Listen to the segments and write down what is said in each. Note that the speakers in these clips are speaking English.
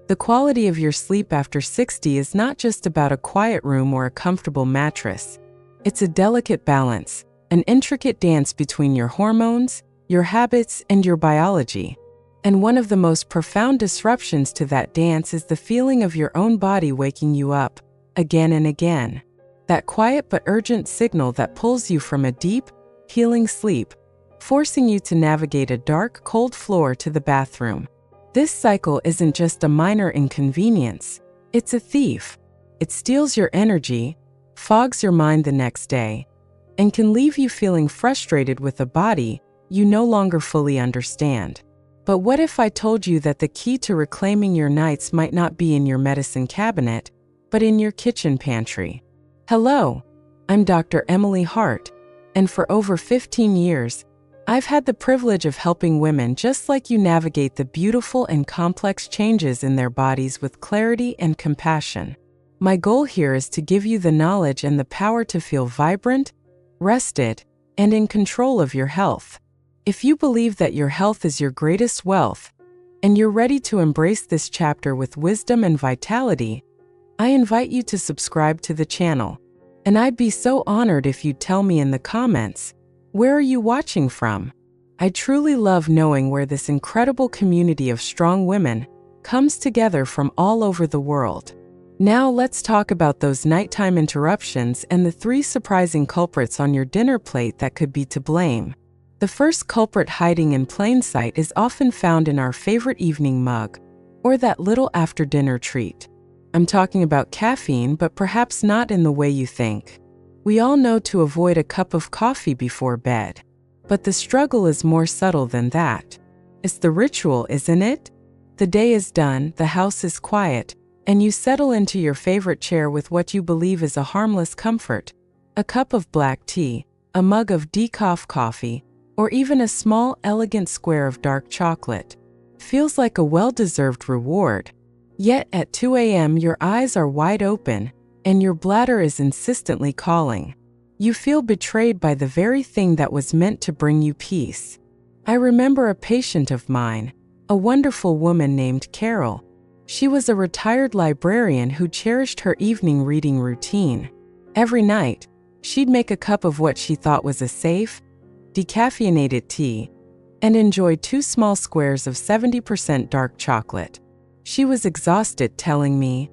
The quality of your sleep after 60 is not just about a quiet room or a comfortable mattress. It's a delicate balance, an intricate dance between your hormones, your habits, and your biology. And one of the most profound disruptions to that dance is the feeling of your own body waking you up, again and again. That quiet but urgent signal that pulls you from a deep, healing sleep, forcing you to navigate a dark, cold floor to the bathroom. This cycle isn't just a minor inconvenience, it's a thief. It steals your energy, fogs your mind the next day, and can leave you feeling frustrated with a body you no longer fully understand. But what if I told you that the key to reclaiming your nights might not be in your medicine cabinet, but in your kitchen pantry? Hello, I'm Dr. Emily Hart, and for over 15 years, I've had the privilege of helping women just like you navigate the beautiful and complex changes in their bodies with clarity and compassion. My goal here is to give you the knowledge and the power to feel vibrant, rested, and in control of your health. If you believe that your health is your greatest wealth, and you're ready to embrace this chapter with wisdom and vitality, I invite you to subscribe to the channel. And I'd be so honored if you'd tell me in the comments, where are you watching from? I truly love knowing where this incredible community of strong women comes together from all over the world. Now let's talk about those nighttime interruptions and the 3 surprising culprits on your dinner plate that could be to blame. The first culprit hiding in plain sight is often found in our favorite evening mug, or that little after-dinner treat. I'm talking about caffeine, but perhaps not in the way you think. We all know to avoid a cup of coffee before bed. But the struggle is more subtle than that. It's the ritual, isn't it? The day is done, the house is quiet, and you settle into your favorite chair with what you believe is a harmless comfort. A cup of black tea, a mug of decaf coffee, or even a small, elegant square of dark chocolate. Feels like a well-deserved reward. Yet at 2 a.m. your eyes are wide open, and your bladder is insistently calling. You feel betrayed by the very thing that was meant to bring you peace. I remember a patient of mine, a wonderful woman named Carol. She was a retired librarian who cherished her evening reading routine. Every night, she'd make a cup of what she thought was a safe, decaffeinated tea, and enjoy 2 small squares of 70% dark chocolate. She was exhausted, telling me,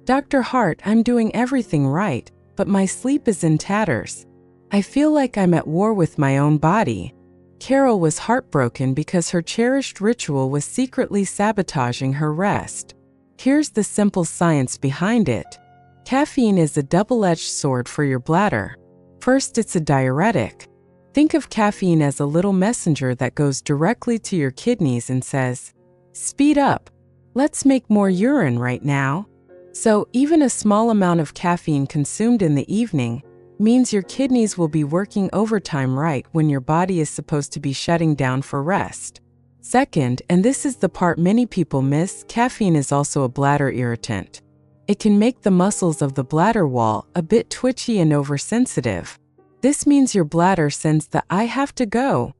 "Dr. Hart, I'm doing everything right, but my sleep is in tatters. I feel like I'm at war with my own body." Carol was heartbroken because her cherished ritual was secretly sabotaging her rest. Here's the simple science behind it. Caffeine is a double-edged sword for your bladder. First, it's a diuretic. Think of caffeine as a little messenger that goes directly to your kidneys and says, "Speed up. Let's make more urine right now." So even a small amount of caffeine consumed in the evening means your kidneys will be working overtime right when your body is supposed to be shutting down for rest. Second, and this is the part many people miss, caffeine is also a bladder irritant. It can make the muscles of the bladder wall a bit twitchy and oversensitive. This means your bladder sends the "I have to go"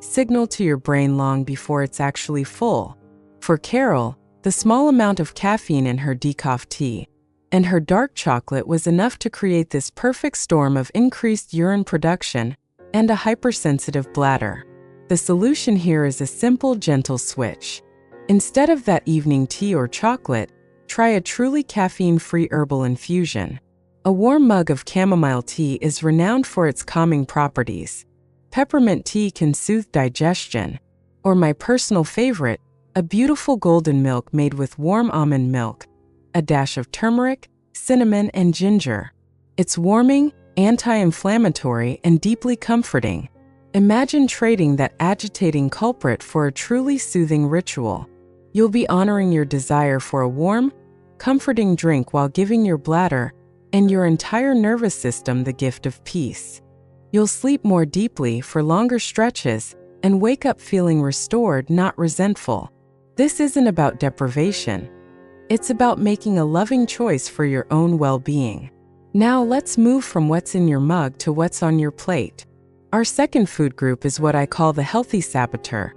signal to your brain long before it's actually full. For Carol, the small amount of caffeine in her decaf tea and her dark chocolate was enough to create this perfect storm of increased urine production and a hypersensitive bladder. The solution here is a simple, gentle switch. Instead of that evening tea or chocolate, try a truly caffeine-free herbal infusion. A warm mug of chamomile tea is renowned for its calming properties. Peppermint tea can soothe digestion. Or my personal favorite, a beautiful golden milk made with warm almond milk, a dash of turmeric, cinnamon, and ginger. It's warming, anti-inflammatory, and deeply comforting. Imagine trading that agitating culprit for a truly soothing ritual. You'll be honoring your desire for a warm, comforting drink while giving your bladder and your entire nervous system the gift of peace. You'll sleep more deeply for longer stretches and wake up feeling restored, not resentful. This isn't about deprivation. It's about making a loving choice for your own well-being. Now let's move from what's in your mug to what's on your plate. Our second food group is what I call the healthy saboteur.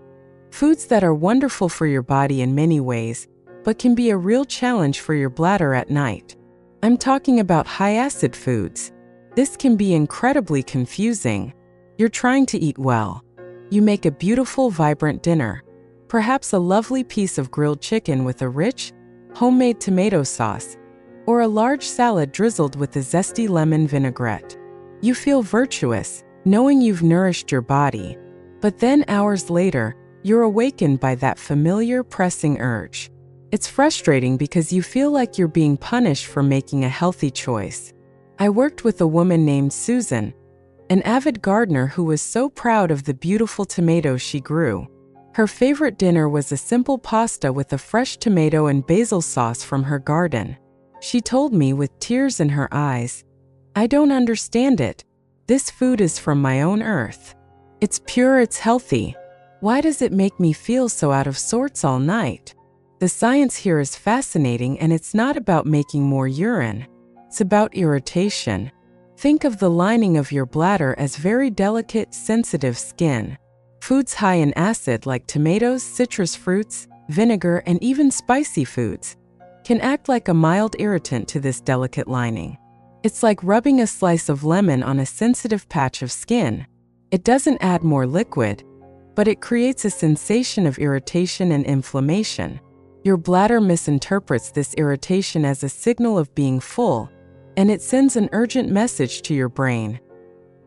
Foods that are wonderful for your body in many ways, but can be a real challenge for your bladder at night. I'm talking about high-acid foods. This can be incredibly confusing. You're trying to eat well. You make a beautiful, vibrant dinner, perhaps a lovely piece of grilled chicken with a rich, homemade tomato sauce, or a large salad drizzled with a zesty lemon vinaigrette. You feel virtuous, knowing you've nourished your body. But then hours later, you're awakened by that familiar pressing urge. It's frustrating because you feel like you're being punished for making a healthy choice. I worked with a woman named Susan, an avid gardener who was so proud of the beautiful tomatoes she grew. Her favorite dinner was a simple pasta with a fresh tomato and basil sauce from her garden. She told me with tears in her eyes, "I don't understand it. This food is from my own earth. It's pure, it's healthy. Why does it make me feel so out of sorts all night?" The science here is fascinating, and it's not about making more urine. It's about irritation. Think of the lining of your bladder as very delicate, sensitive skin. Foods high in acid like tomatoes, citrus fruits, vinegar, and even spicy foods can act like a mild irritant to this delicate lining. It's like rubbing a slice of lemon on a sensitive patch of skin. It doesn't add more liquid, but it creates a sensation of irritation and inflammation. Your bladder misinterprets this irritation as a signal of being full, and it sends an urgent message to your brain.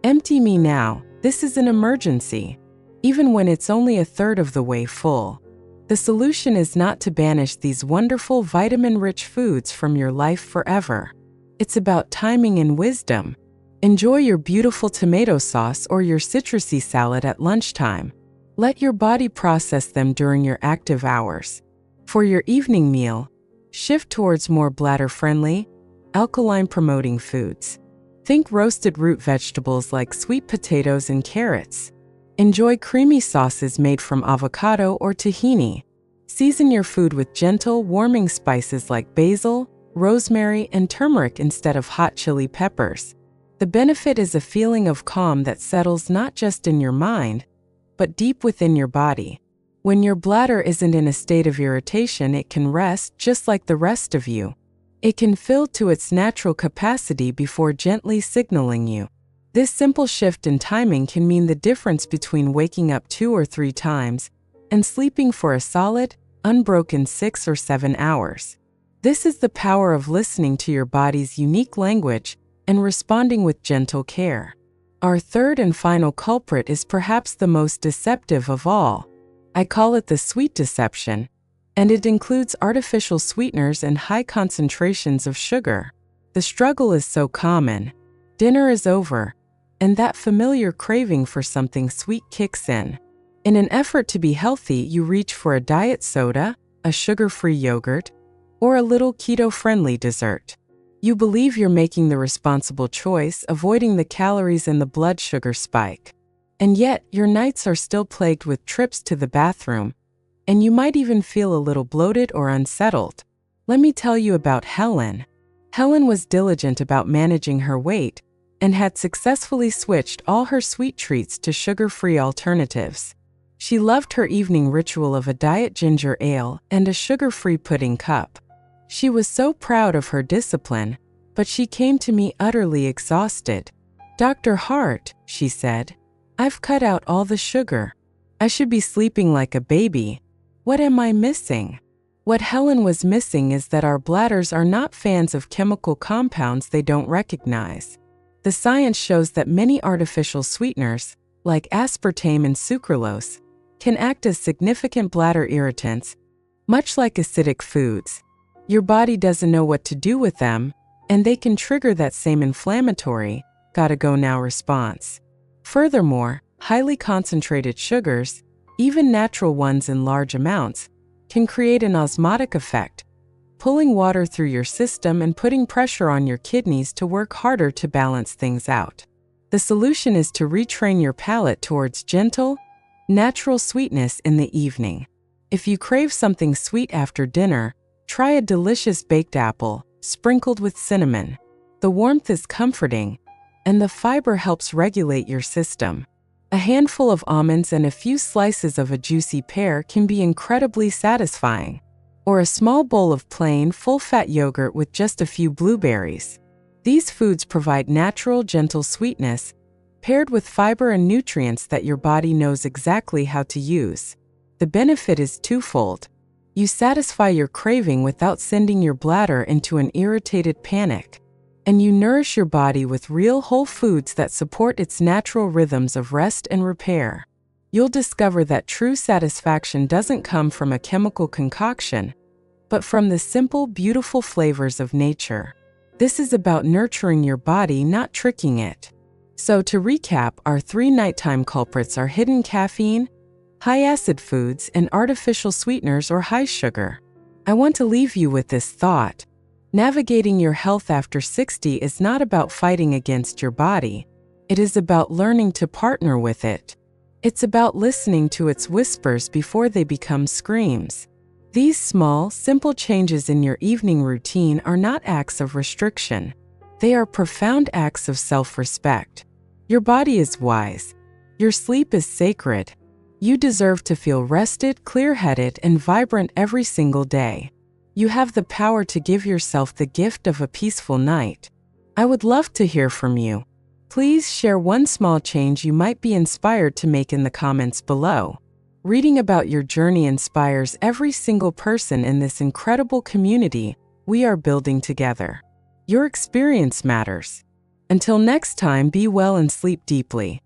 Empty me now, this is an emergency, even when it's only a third of the way full. The solution is not to banish these wonderful vitamin-rich foods from your life forever. It's about timing and wisdom. Enjoy your beautiful tomato sauce or your citrusy salad at lunchtime. Let your body process them during your active hours. For your evening meal, shift towards more bladder-friendly, alkaline-promoting foods. Think roasted root vegetables like sweet potatoes and carrots. Enjoy creamy sauces made from avocado or tahini. Season your food with gentle, warming spices like basil, rosemary, and turmeric instead of hot chili peppers. The benefit is a feeling of calm that settles not just in your mind, but deep within your body. When your bladder isn't in a state of irritation, it can rest just like the rest of you. It can fill to its natural capacity before gently signaling you. This simple shift in timing can mean the difference between waking up 2 or 3 times and sleeping for a solid, unbroken 6 or 7 hours. This is the power of listening to your body's unique language and responding with gentle care. Our third and final culprit is perhaps the most deceptive of all. I call it the sweet deception, and it includes artificial sweeteners and high concentrations of sugar. The struggle is so common. Dinner is over, and that familiar craving for something sweet kicks in. In an effort to be healthy, you reach for a diet soda, a sugar-free yogurt, or a little keto-friendly dessert. You believe you're making the responsible choice, avoiding the calories and the blood sugar spike. And yet, your nights are still plagued with trips to the bathroom, and you might even feel a little bloated or unsettled. Let me tell you about Helen. Helen was diligent about managing her weight and had successfully switched all her sweet treats to sugar-free alternatives. She loved her evening ritual of a diet ginger ale and a sugar-free pudding cup. She was so proud of her discipline, but she came to me utterly exhausted. "Dr. Hart," she said, "I've cut out all the sugar. I should be sleeping like a baby. What am I missing?" What Helen was missing is that our bladders are not fans of chemical compounds they don't recognize. The science shows that many artificial sweeteners, like aspartame and sucralose, can act as significant bladder irritants, much like acidic foods. Your body doesn't know what to do with them, and they can trigger that same inflammatory, gotta go now response. Furthermore, highly concentrated sugars, even natural ones in large amounts, can create an osmotic effect, pulling water through your system and putting pressure on your kidneys to work harder to balance things out. The solution is to retrain your palate towards gentle, natural sweetness in the evening. If you crave something sweet after dinner, try a delicious baked apple, sprinkled with cinnamon. The warmth is comforting, and the fiber helps regulate your system. A handful of almonds and a few slices of a juicy pear can be incredibly satisfying. or a small bowl of plain, full-fat yogurt with just a few blueberries. These foods provide natural, gentle sweetness, paired with fiber and nutrients that your body knows exactly how to use. The benefit is twofold. You satisfy your craving without sending your bladder into an irritated panic, and you nourish your body with real whole foods that support its natural rhythms of rest and repair. You'll discover that true satisfaction doesn't come from a chemical concoction, but from the simple, beautiful flavors of nature. This is about nurturing your body, not tricking it. So to recap, our 3 nighttime culprits are hidden caffeine, high-acid foods, and artificial sweeteners or high sugar. I want to leave you with this thought. Navigating your health after 60 is not about fighting against your body. It is about learning to partner with it. It's about listening to its whispers before they become screams. These small, simple changes in your evening routine are not acts of restriction. They are profound acts of self-respect. Your body is wise. Your sleep is sacred. You deserve to feel rested, clear-headed, and vibrant every single day. You have the power to give yourself the gift of a peaceful night. I would love to hear from you. Please share one small change you might be inspired to make in the comments below. Reading about your journey inspires every single person in this incredible community we are building together. Your experience matters. Until next time, be well and sleep deeply.